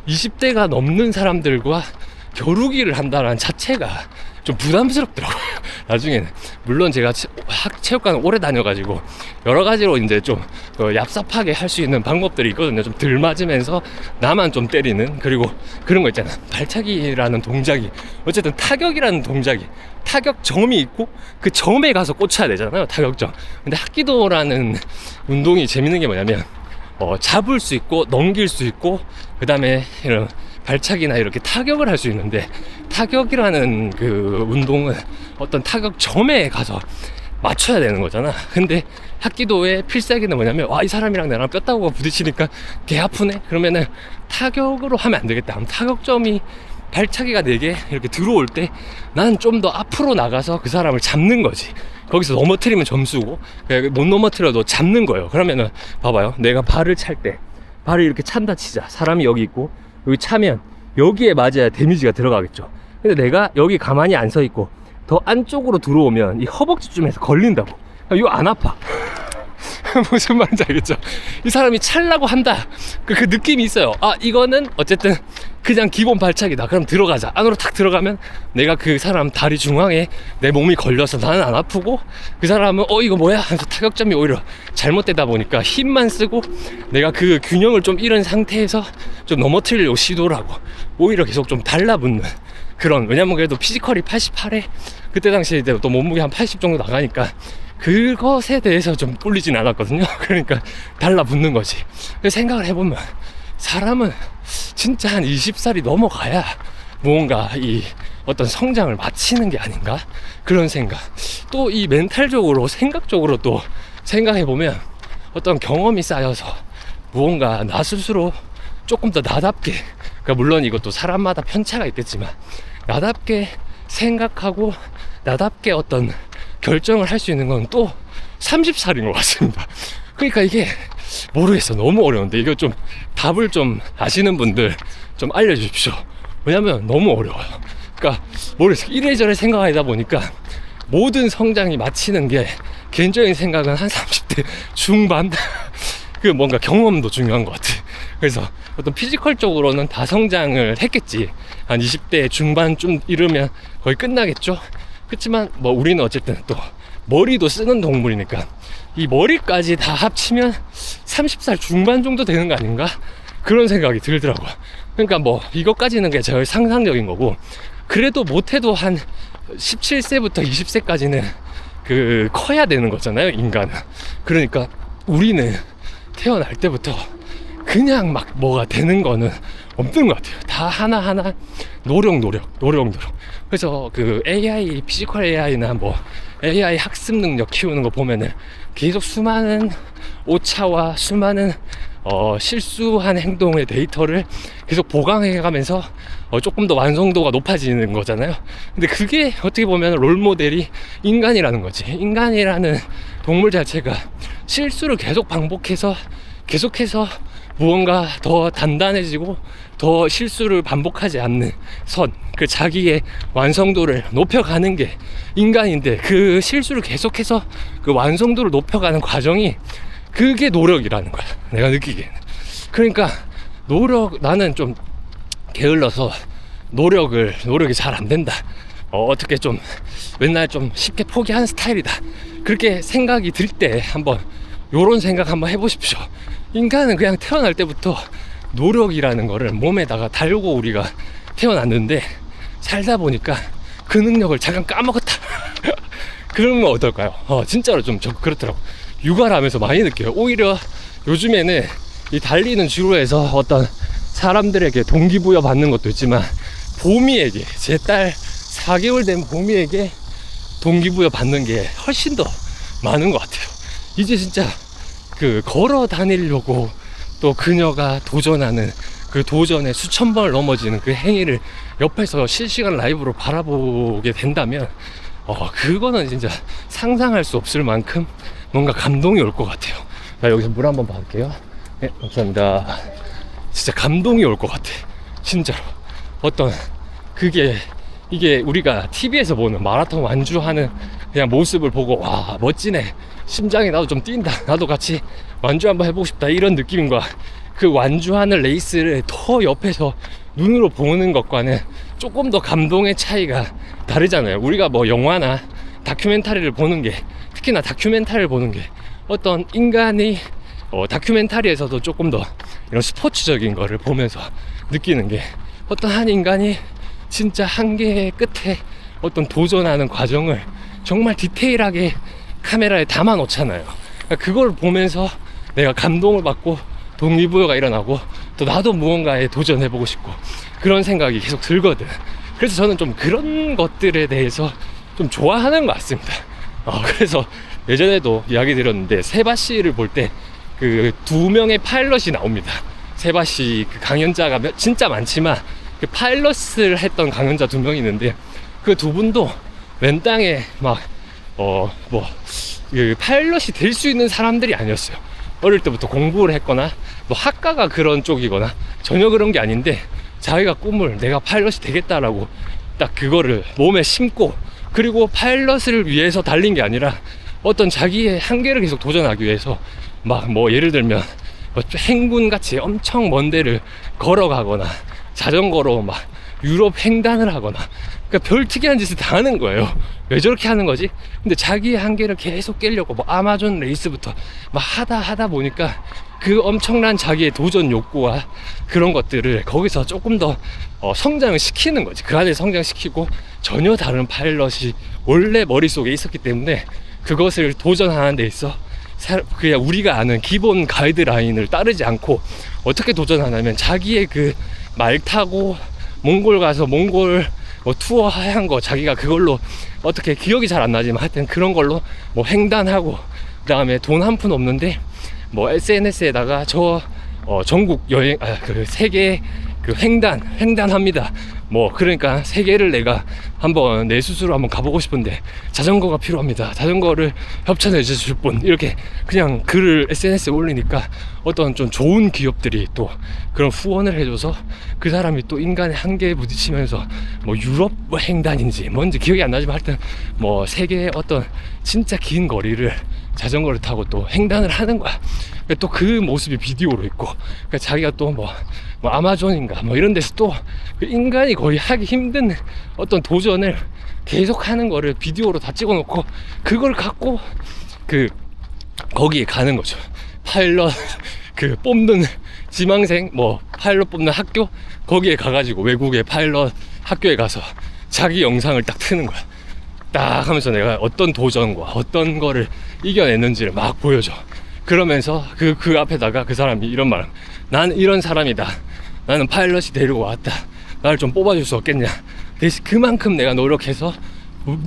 20대가 넘는 사람들과 겨루기를 한다는 자체가 좀 부담스럽더라고요. 나중에는 물론 제가 체육관을 오래 다녀가지고 여러 가지로 이제 좀 얍삽하게 할 수 있는 방법들이 있거든요. 좀 덜 맞으면서 나만 좀 때리는, 그리고 그런 거 있잖아. 발차기라는 동작이 어쨌든 타격이라는 동작이 타격점이 있고 그 점에 가서 꽂혀야 되잖아요. 타격점. 근데 합기도라는 운동이 재밌는 게 뭐냐면 잡을 수 있고 넘길 수 있고, 그 다음에 이런 발차기나 이렇게 타격을 할 수 있는데, 타격이라는 그 운동은 어떤 타격점에 가서 맞춰야 되는 거잖아. 근데 합기도의 필살기는 뭐냐면, 와, 이 사람이랑 나랑 뼈다구가 부딪히니까 개 아프네? 그러면은 타격으로 하면 안 되겠다. 그럼 타격점이 발차기가 4개 이렇게 들어올 때 나는 좀 더 앞으로 나가서 그 사람을 잡는 거지. 거기서 넘어뜨리면 점수고, 못 넘어뜨려도 잡는 거예요. 그러면은 봐봐요. 내가 발을 찰 때, 발을 이렇게 찬다 치자. 사람이 여기 있고 여기 차면 여기에 맞아야 데미지가 들어가겠죠. 근데 내가 여기 가만히 안 서 있고 더 안쪽으로 들어오면 이 허벅지쯤에서 걸린다고. 이거 안 아파. 무슨 말인지 알겠죠? 이 사람이 찰라고 한다. 그 느낌이 있어요. 이거는 어쨌든 그냥 기본 발차기다. 그럼 들어가자. 안으로 탁 들어가면 내가 그 사람 다리 중앙에 내 몸이 걸려서 나는 안 아프고, 그 사람은 이거 뭐야? 하면서 타격점이 오히려 잘못되다 보니까 힘만 쓰고 내가 그 균형을 좀 잃은 상태에서 좀 넘어뜨리려고 시도를 하고, 오히려 계속 좀 달라붙는 그런, 왜냐면 그래도 피지컬이 88에 그때 당시에 또 몸무게 한 80 정도 나가니까 그것에 대해서 좀 꿀리진 않았거든요. 그러니까 달라붙는 거지. 생각을 해보면 사람은 진짜 한 20살이 넘어가야 무언가 이 어떤 성장을 마치는 게 아닌가, 그런 생각. 또 이 멘탈적으로 생각적으로 또 생각해보면 어떤 경험이 쌓여서 무언가 나 스스로 조금 더 나답게, 그러니까 물론 이것도 사람마다 편차가 있겠지만 나답게 생각하고 나답게 어떤 결정을 할 수 있는 건 또 30살인 것 같습니다. 그러니까 이게 모르겠어. 너무 어려운데 이거 좀 답을 좀 아시는 분들 좀 알려주십시오. 왜냐면 너무 어려워요. 그러니까 모르겠어. 이래저래 생각하다 보니까 모든 성장이 마치는 게 개인적인 생각은 한 30대 중반 그 뭔가 경험도 중요한 것 같아. 그래서 어떤 피지컬적으로는 다 성장을 했겠지. 한 20대 중반쯤 이르면 거의 끝나겠죠. 그렇지만 뭐 우리는 어쨌든 또 머리도 쓰는 동물이니까 이 머리까지 다 합치면 30살 중반 정도 되는 거 아닌가? 그런 생각이 들더라고요. 그러니까 뭐 이것까지는 그냥 제일 상상적인 거고, 그래도 못해도 한 17세부터 20세까지는 그 커야 되는 거잖아요, 인간은. 그러니까 우리는 태어날 때부터 그냥 막 뭐가 되는 거는 없는 것 같아요. 다 하나하나 노력. 그래서 그 AI, 피지컬 AI나 뭐 AI 학습 능력 키우는 거 보면은 계속 수많은 오차와 수많은 실수한 행동의 데이터를 계속 보강해 가면서 조금 더 완성도가 높아지는 거잖아요. 근데 그게 어떻게 보면 롤모델이 인간이라는 거지. 인간이라는 동물 자체가 실수를 계속 반복해서 계속해서 무언가 더 단단해지고 더 실수를 반복하지 않는 선, 그 자기의 완성도를 높여가는 게 인간인데, 그 실수를 계속해서 그 완성도를 높여가는 과정이 그게 노력이라는 거야, 내가 느끼기에는. 그러니까 나는 좀 게을러서 노력이 잘 안 된다, 어떻게 좀 맨날 좀 쉽게 포기하는 스타일이다, 그렇게 생각이 들 때 한번 요런 생각 한번 해보십시오. 인간은 그냥 태어날 때부터 노력이라는 거를 몸에다가 달고 우리가 태어났는데, 살다 보니까 그 능력을 잠깐 까먹었다. 그러면 어떨까요? 진짜로 좀 그렇더라고. 육아를 하면서 많이 느껴요. 오히려 요즘에는 이 달리는 주로에서 어떤 사람들에게 동기부여 받는 것도 있지만, 보미에게, 제 딸 4개월 된 보미에게 동기부여 받는 게 훨씬 더 많은 것 같아요. 이제 진짜 그 걸어 다니려고 또 그녀가 도전하는 그 도전에 수천 번을 넘어지는 그 행위를 옆에서 실시간 라이브로 바라보게 된다면 그거는 진짜 상상할 수 없을 만큼 뭔가 감동이 올 것 같아요. 나 여기서 물 한번 받을게요. 네, 감사합니다. 진짜 감동이 올 것 같아, 진짜로. 어떤 이게 우리가 TV에서 보는 마라톤 완주하는 그냥 모습을 보고, 와 멋지네, 심장이 나도 좀 뛴다, 나도 같이 완주 한번 해보고 싶다, 이런 느낌과 그 완주하는 레이스를 더 옆에서 눈으로 보는 것과는 조금 더 감동의 차이가 다르잖아요. 우리가 뭐 영화나 다큐멘터리를 보는 게, 특히나 다큐멘터리를 보는 게 어떤 인간이 다큐멘터리에서도 조금 더 이런 스포츠적인 거를 보면서 느끼는 게, 어떤 한 인간이 진짜 한계의 끝에 어떤 도전하는 과정을 정말 디테일하게 카메라에 담아 놓잖아요. 그러니까 그걸 보면서 내가 감동을 받고 동기부여가 일어나고, 또 나도 무언가에 도전해보고 싶고, 그런 생각이 계속 들거든. 그래서 저는 좀 그런 것들에 대해서 좀 좋아하는 것 같습니다. 그래서 예전에도 이야기 드렸는데, 세바씨를 볼 때 그 2명의 파일럿이 나옵니다. 세바씨 그 강연자가 진짜 많지만 그 파일럿을 했던 강연자 2명이 있는데, 그 2분도 웬 땅에 막 그 파일럿이 될 수 있는 사람들이 아니었어요. 어릴 때부터 공부를 했거나 뭐 학과가 그런 쪽이거나 전혀 그런 게 아닌데, 자기가 꿈을 내가 파일럿이 되겠다라고 딱 그거를 몸에 심고, 그리고 파일럿을 위해서 달린 게 아니라 어떤 자기의 한계를 계속 도전하기 위해서 막 뭐 예를 들면 행군같이 엄청 먼 데를 걸어가거나 자전거로 막 유럽 횡단을 하거나, 그러니까 별 특이한 짓을 다 하는 거예요. 왜 저렇게 하는 거지? 근데 자기의 한계를 계속 깨려고 뭐 아마존 레이스부터 막 하다 보니까 그 엄청난 자기의 도전 욕구와 그런 것들을 거기서 조금 더 성장을 시키는 거지. 그 안에 성장시키고, 전혀 다른 파일럿이 원래 머릿속에 있었기 때문에 그것을 도전하는 데 있어 그냥 우리가 아는 기본 가이드라인을 따르지 않고 어떻게 도전하냐면, 자기의 그 말 타고 몽골 가서 몽골 뭐 투어 하얀 거 자기가 그걸로 어떻게 기억이 잘 안 나지만 하여튼 그런 걸로 뭐 횡단하고, 그 다음에 돈 한 푼 없는데 뭐 SNS에다가 전국 여행 그 세계 그 횡단합니다 뭐 그러니까 세계를 내가 한번 내 스스로 한번 가보고 싶은데 자전거가 필요합니다. 자전거를 협찬해 주실 분, 이렇게 그냥 글을 SNS에 올리니까 어떤 좀 좋은 기업들이 또 그런 후원을 해줘서 그 사람이 또 인간의 한계에 부딪히면서 뭐 유럽 횡단인지 뭔지 기억이 안 나지만 하여튼 뭐 세계의 어떤 진짜 긴 거리를 자전거를 타고 또 횡단을 하는 거야. 또 그 모습이 비디오로 있고, 그러니까 자기가 또 뭐 아마존인가 뭐 이런 데서 또 그 인간이 거의 하기 힘든 어떤 도전을 계속 하는 거를 비디오로 다 찍어 놓고 그걸 갖고 그 거기에 가는 거죠. 파일럿 그 뽑는 지망생 뭐 파일럿 뽑는 학교, 거기에 가가지고 외국의 파일럿 학교에 가서 자기 영상을 딱 트는 거야. 딱 하면서 내가 어떤 도전과 어떤 거를 이겨냈는지를 막 보여줘. 그러면서 그 앞에다가 그 사람이 이런 말, 난 이런 사람이다, 나는 파일럿이 데리고 왔다, 나를 좀 뽑아줄 수 없겠냐, 대신 그만큼 내가 노력해서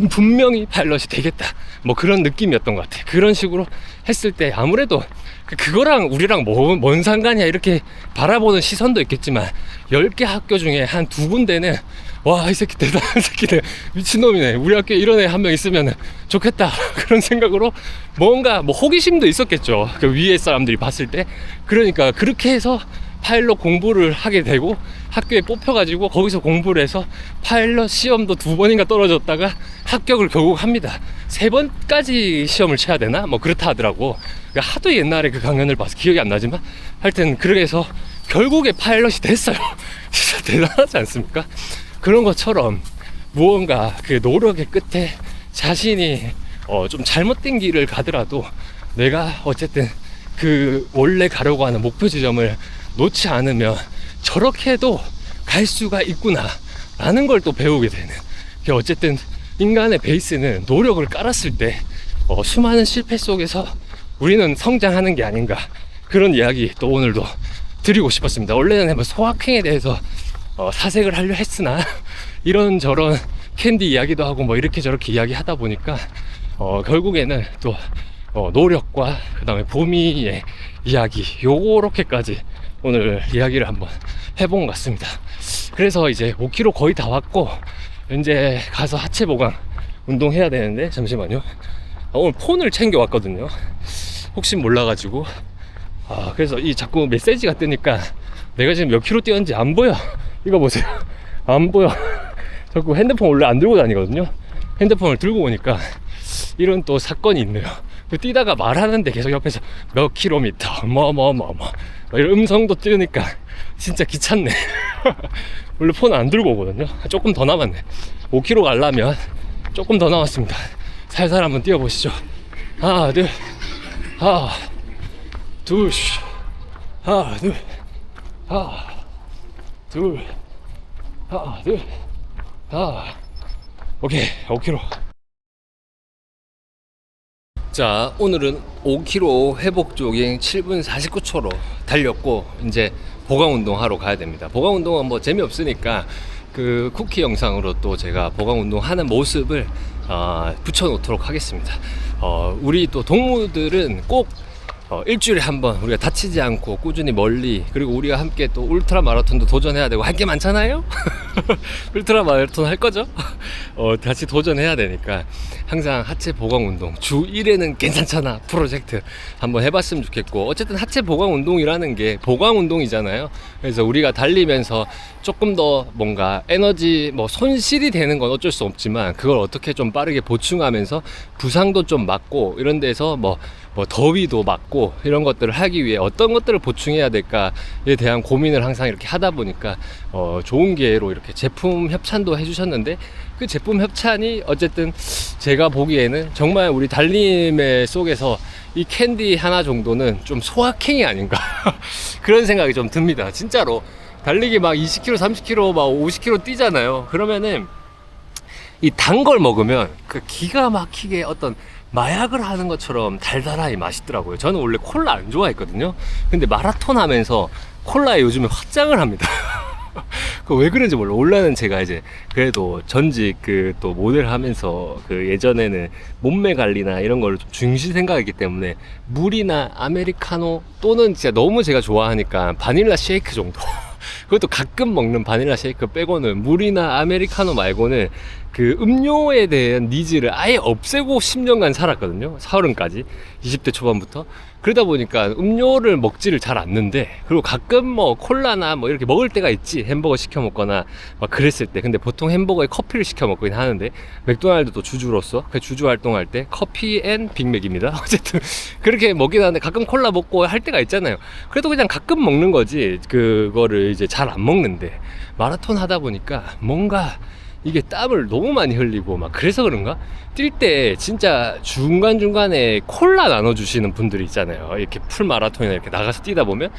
분명히 파일럿이 되겠다, 뭐 그런 느낌이었던 것 같아. 그런 식으로 했을 때 아무래도 그거랑 우리랑 뭔 상관이야 이렇게 바라보는 시선도 있겠지만 10개 학교 중에 한 2군데는 와, 이 새끼 대단한 새끼네, 미친놈이네, 우리 학교에 이런 애 한 명 있으면 좋겠다 그런 생각으로 뭔가 뭐 호기심도 있었겠죠, 그 위에 사람들이 봤을 때. 그러니까 그렇게 해서 파일럿 공부를 하게 되고 학교에 뽑혀가지고 거기서 공부를 해서 파일럿 시험도 2번인가 떨어졌다가 합격을 결국 합니다. 3번까지 시험을 쳐야 되나? 뭐 그렇다 하더라고. 그러니까 하도 옛날에 그 강연을 봐서 기억이 안 나지만 하여튼 그렇게 해서 결국에 파일럿이 됐어요. 진짜 대단하지 않습니까? 그런 것처럼 무언가 그 노력의 끝에 자신이 좀 잘못된 길을 가더라도 내가 어쨌든 그 원래 가려고 하는 목표 지점을 놓지 않으면 저렇게 해도 갈 수가 있구나 라는 걸 또 배우게 되는, 어쨌든 인간의 베이스는 노력을 깔았을 때 수많은 실패 속에서 우리는 성장하는 게 아닌가, 그런 이야기 또 오늘도 드리고 싶었습니다. 원래는 뭐 소확행에 대해서 사색을 하려 했으나 이런저런 캔디 이야기도 하고 뭐 이렇게 저렇게 이야기 하다 보니까 결국에는 또 노력과 그 다음에 보미의 이야기, 요렇게까지 오늘 이야기를 한번 해본 것 같습니다. 그래서 이제 5km 거의 다 왔고 이제 가서 하체 보강 운동해야 되는데, 잠시만요. 오늘 폰을 챙겨 왔거든요, 혹시 몰라가지고. 그래서 이 자꾸 메시지가 뜨니까 내가 지금 몇 킬로 뛰었는지 안 보여. 이거 보세요, 안 보여. 자꾸 핸드폰 원래 안 들고 다니거든요. 핸드폰을 들고 오니까 이런 또 사건이 있네요. 뛰다가 말하는데 계속 옆에서 몇 킬로미터 이런 음성도 뜨니까 진짜 귀찮네. 원래 폰 안 들고 오거든요. 조금 더 남았네. 5km 가려면 조금 더 남았습니다. 살살 한번 뛰어보시죠. 하나 둘, 하나 둘, 하나 둘, 하나 둘, 하나 둘, 하나. 오케이, 5km. 자, 오늘은 5km 회복 조깅 7분 49초로 달렸고 이제 보강 운동 하러 가야 됩니다. 보강 운동은 뭐 재미없으니까 그 쿠키 영상으로 또 제가 보강 운동 하는 모습을 붙여 놓도록 하겠습니다. 우리 또 동무들은 꼭 일주일에 한 번 우리가 다치지 않고 꾸준히 멀리, 그리고 우리가 함께 또 울트라 마라톤도 도전해야 되고 할 게 많잖아요. 울트라 마라톤 할 거죠? 다시 도전해야 되니까 항상 하체 보강 운동 주 1회는 괜찮잖아 프로젝트 한번 해봤으면 좋겠고, 어쨌든 하체 보강 운동이라는 게 보강 운동이잖아요. 그래서 우리가 달리면서 조금 더 뭔가 에너지 뭐 손실이 되는 건 어쩔 수 없지만 그걸 어떻게 좀 빠르게 보충하면서 부상도 좀 막고 이런 데서 뭐 더위도 막고 이런 것들을 하기 위해 어떤 것들을 보충해야 될까에 대한 고민을 항상 이렇게 하다 보니까 좋은 기회로 이렇게 제품 협찬도 해주셨는데, 그 제품 협찬이 어쨌든 제가 보기에는 정말 우리 달림의 속에서 이 캔디 하나 정도는 좀 소확행이 아닌가 그런 생각이 좀 듭니다. 진짜로 달리기 막 20km, 30km, 막 50km 뛰잖아요. 그러면은 이 단 걸 먹으면 그 기가 막히게 어떤 마약을 하는 것처럼 달달하니 맛있더라고요. 저는 원래 콜라 안 좋아했거든요. 근데 마라톤 하면서 콜라에 요즘에 확장을 합니다. 그 왜 그런지 몰라. 원래는 제가 이제 그래도 전직 그 또 모델 하면서 그 예전에는 몸매 관리나 이런 걸 좀 중시 생각했기 때문에 물이나 아메리카노 또는 진짜 너무 제가 좋아하니까 바닐라 쉐이크 정도 그것도 가끔 먹는 바닐라 쉐이크 빼고는 물이나 아메리카노 말고는 그 음료에 대한 니즈를 아예 없애고 10년간 살았거든요. 30까지 20대 초반부터. 그러다 보니까 음료를 먹지를 잘 않는데, 그리고 가끔 뭐 콜라나 뭐 이렇게 먹을 때가 있지. 햄버거 시켜 먹거나 막 그랬을 때. 근데 보통 햄버거에 커피를 시켜 먹긴 하는데, 맥도날드도 주주로서 그 주주 활동할 때 커피 앤 빅맥입니다. 어쨌든 그렇게 먹긴 하는데 가끔 콜라 먹고 할 때가 있잖아요. 그래도 그냥 가끔 먹는 거지 그거를 이제 잘 안 먹는데, 마라톤 하다 보니까 뭔가 이게 땀을 너무 많이 흘리고 막 그래서 그런가? 뛸 때 진짜 중간중간에 콜라 나눠주시는 분들이 있잖아요. 이렇게 풀 마라톤이나 이렇게 나가서 뛰다 보면,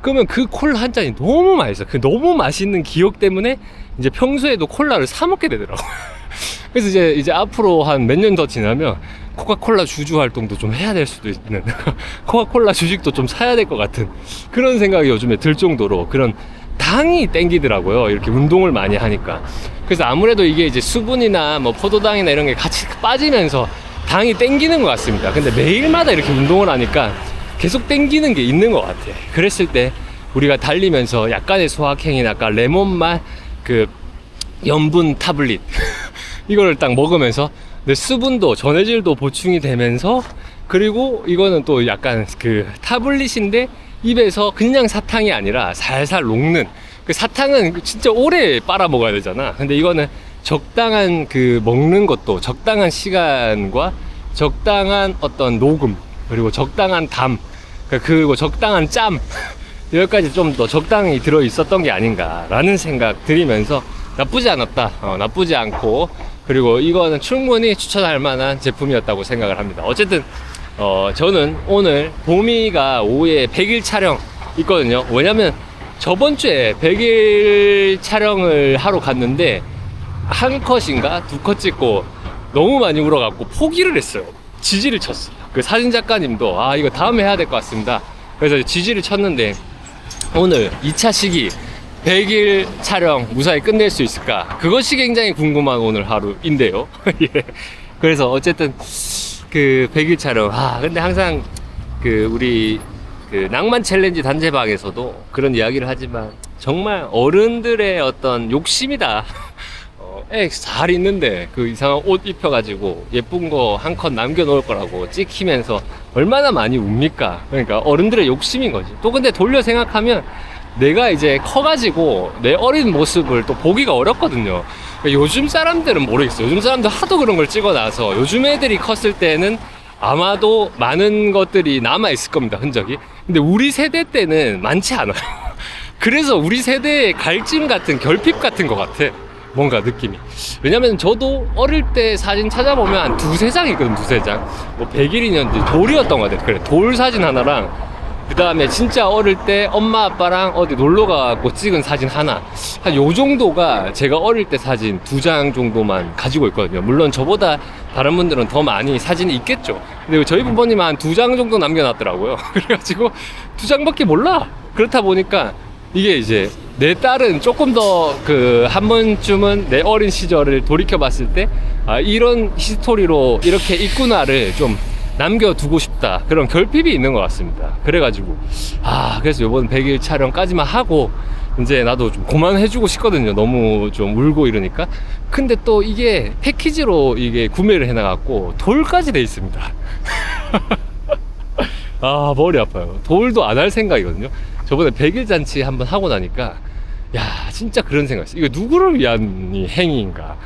그러면 그 콜라 한 잔이 너무 맛있어. 그 너무 맛있는 기억 때문에 이제 평소에도 콜라를 사 먹게 되더라고요. 그래서 이제 앞으로 한 몇 년 더 지나면 코카콜라 주주 활동도 좀 해야 될 수도 있는 코카콜라 주식도 좀 사야 될 것 같은 그런 생각이 요즘에 들 정도로 그런 당이 땡기더라고요. 이렇게 운동을 많이 하니까. 그래서 아무래도 이게 이제 수분이나 뭐 포도당이나 이런 게 같이 빠지면서 당이 땡기는 것 같습니다. 근데 매일마다 이렇게 운동을 하니까 계속 땡기는 게 있는 것 같아. 그랬을 때 우리가 달리면서 약간의 소화행위나 아까 레몬맛 그 염분 타블릿 이거를 딱 먹으면서 내 수분도 전해질도 보충이 되면서, 그리고 이거는 또 약간 그 타블릿인데 입에서 그냥 사탕이 아니라 살살 녹는, 그 사탕은 진짜 오래 빨아 먹어야 되잖아. 근데 이거는 적당한 그 먹는 것도 적당한 시간과 적당한 어떤 녹음, 그리고 적당한 담, 그리고 적당한 짬 여기까지 좀 더 적당히 들어 있었던 게 아닌가라는 생각 들이면서 나쁘지 않았다. 나쁘지 않고, 그리고 이거는 충분히 추천할 만한 제품이었다고 생각을 합니다. 어쨌든 저는 오늘 보미가 오후에 100일 촬영 있거든요. 왜냐면 저번 주에 100일 촬영을 하러 갔는데 한 컷인가 두 컷 찍고 너무 많이 울어갖고 포기를 했어요. 지지를 쳤어요. 그 사진 작가님도 이거 다음에 해야 될 것 같습니다. 그래서 지지를 쳤는데 오늘 2차 시기 100일 촬영 무사히 끝낼 수 있을까? 그것이 굉장히 궁금한 오늘 하루인데요. 예. 그래서 어쨌든 그 100일 촬영. 근데 항상 그 우리 그 낭만 챌린지 단체방에서도 그런 이야기를 하지만 정말 어른들의 어떤 욕심이다. 애 잘 있는데 그 이상한 옷 입혀가지고 예쁜 거 한 컷 남겨놓을 거라고 찍히면서 얼마나 많이 웁니까? 그러니까 어른들의 욕심인 거지. 또 근데 돌려 생각하면 내가 이제 커가지고 내 어린 모습을 또 보기가 어렵거든요. 그러니까 요즘 사람들은 모르겠어요. 요즘 사람들 하도 그런 걸 찍어놔서 요즘 애들이 컸을 때는 아마도 많은 것들이 남아있을 겁니다, 흔적이. 근데 우리 세대 때는 많지 않아요. 그래서 우리 세대의 갈증 같은, 결핍 같은 것 같아. 뭔가 느낌이. 왜냐면 저도 어릴 때 사진 찾아보면 한 두세 장 있거든, 두세 장. 뭐 100일이었는데 돌이었던 것 같아. 그래, 돌 사진 하나랑 그 다음에 진짜 어릴 때 엄마 아빠랑 어디 놀러 가고 찍은 사진 하나, 한 요 정도가 제가 어릴 때 사진 2장 정도만 가지고 있거든요. 물론 저보다 다른 분들은 더 많이 사진이 있겠죠. 근데 저희 부모님은 한 2장 정도 남겨놨더라고요. 그래가지고 2장밖에 몰라. 그렇다 보니까 이게 이제 내 딸은 조금 더 그 한 번쯤은 내 어린 시절을 돌이켜 봤을 때 이런 히스토리로 이렇게 있구나를 좀 남겨두고 싶다, 그런 결핍이 있는 것 같습니다. 그래가지고 그래서 이번 100일 촬영까지만 하고 이제 나도 좀 그만해주고 싶거든요. 너무 좀 울고 이러니까. 근데 또 이게 패키지로 이게 구매를 해놔갖고 돌까지 돼 있습니다. 머리 아파요. 돌도 안 할 생각이거든요. 저번에 100일 잔치 한번 하고 나니까 진짜 그런 생각이었어요. 이거 누구를 위한 이 행위인가.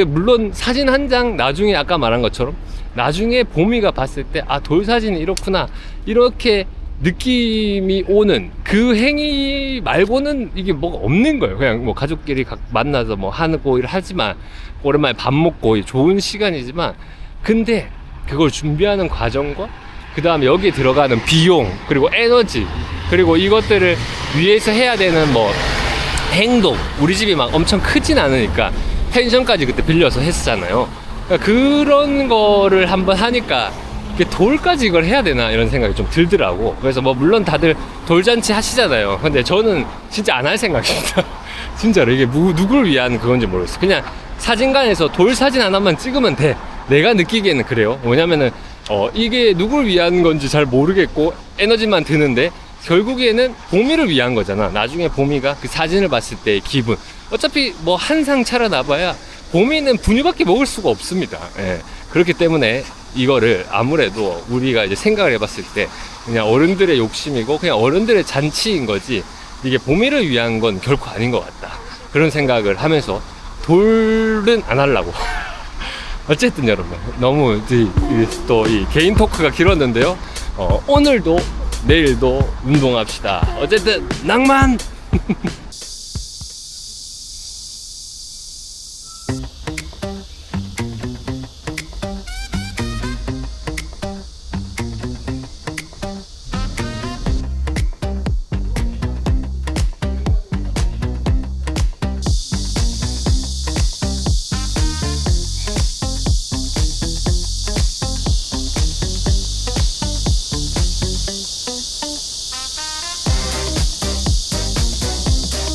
물론 사진 한 장 나중에 아까 말한 것처럼 나중에 보미가 봤을 때 돌 사진이 이렇구나, 이렇게 느낌이 오는 그 행위 말고는 이게 뭐가 없는 거예요. 그냥 뭐 가족끼리 만나서 뭐 하고 일 하지만, 오랜만에 밥 먹고 좋은 시간이지만, 근데 그걸 준비하는 과정과 그 다음에 여기에 들어가는 비용, 그리고 에너지, 그리고 이것들을 위해서 해야 되는 뭐 행동, 우리 집이 막 엄청 크진 않으니까 펜션까지 그때 빌려서 했었잖아요. 그러니까 그런 거를 한번 하니까 돌까지 이걸 해야 되나 이런 생각이 좀 들더라고. 그래서 뭐 물론 다들 돌잔치 하시잖아요. 근데 저는 진짜 안 할 생각입니다. 진짜로 이게 누구를 위한 그건지 모르겠어. 그냥 사진관에서 돌 사진 하나만 찍으면 돼. 내가 느끼기에는 그래요. 왜냐면은 이게 누굴 위한 건지 잘 모르겠고 에너지만 드는데 결국에는 보미를 위한 거잖아. 나중에 보미가 그 사진을 봤을 때의 기분. 어차피 뭐 한 상 차려놔봐야 보미는 분유밖에 먹을 수가 없습니다. 예. 그렇기 때문에 이거를 아무래도 우리가 이제 생각을 해봤을 때 그냥 어른들의 욕심이고 그냥 어른들의 잔치인 거지, 이게 보미를 위한 건 결코 아닌 것 같다. 그런 생각을 하면서 돌은 안 하려고. 어쨌든 여러분, 너무 또 이 개인 토크가 길었는데요. 오늘도 내일도 운동합시다. 어쨌든 낭만.